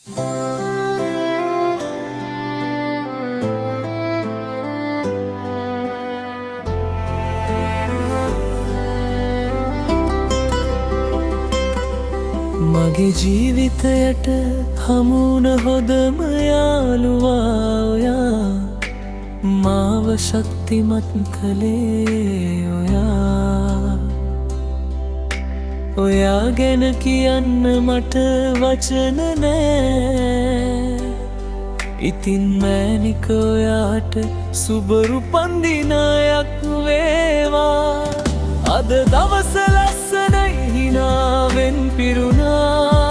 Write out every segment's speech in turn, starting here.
මගේ ජීවිතයට හමුවන හොඳම යාළුවා ඔයා මාව ශක්තිමත් කළේ ඔයා ගැන කියන්න මට වචන නෑ ඉතින් මෑනික ඔයාට සුබරුපන්දිනයක් වේවා අද දවස ලස්සනයි හිනාවෙන් පිරුණා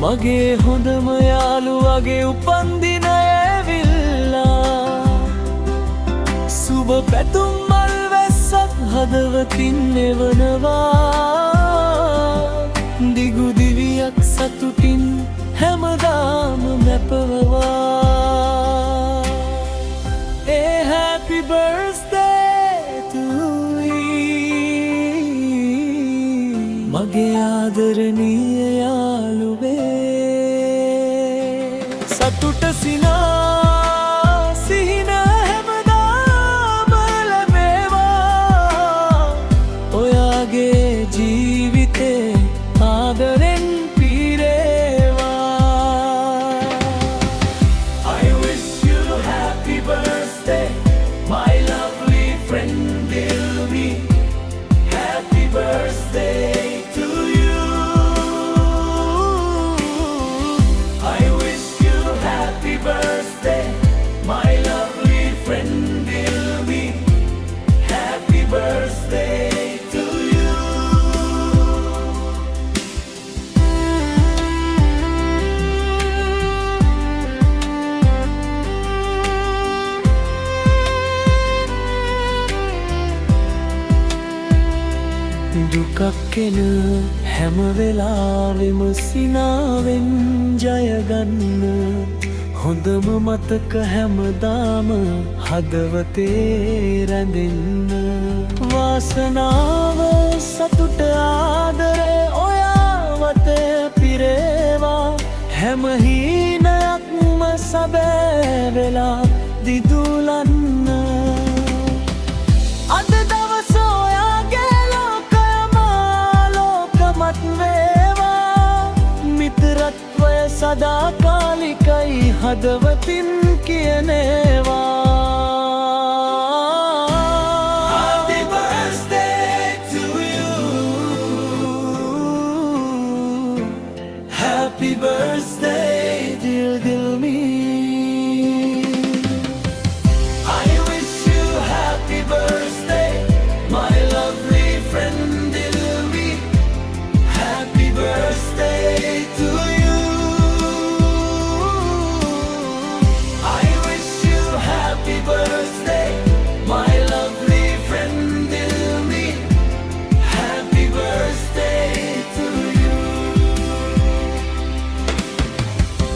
මගේ හොඳම යාළුවගේ උපන්දින ඇවිල්ලා සුබ පැතුම් මල් වැස්සක් හදවතින් එවනවා දිගු දිවියක් සතුටින් හැමදාම මැපවවා happy birthday to you මගේ ආදරණීය යාළුවේ සතුට සිනා සිහින හැමදාම ලැබේවා ඔයාගේ ජීවිතේ ආදරෙන් පිරේවා I wish you happy birthday my lovely friend Dilmi happy birthday to you I wish you happy birthday my lovely friend Dilmi happy birthday to you දුකක් එන හැම වෙලාවෙම සිනාවෙන් ජයගන්න හොඳම මතක හැමදාම හදවතේ රැඳෙන්න වාසනාව සතුට ආදරේ ඔයාවට පිරේවා හැම හීනයක්ම සැබෑ වෙලා දිදුලන්න අද දවස ඔයාගේ ලෝකයම ලෝකමත් වේවා මිත්‍රත්වය සදාකාලිකයි හදවතින් කියනේවා Happy birthday to you Happy birthday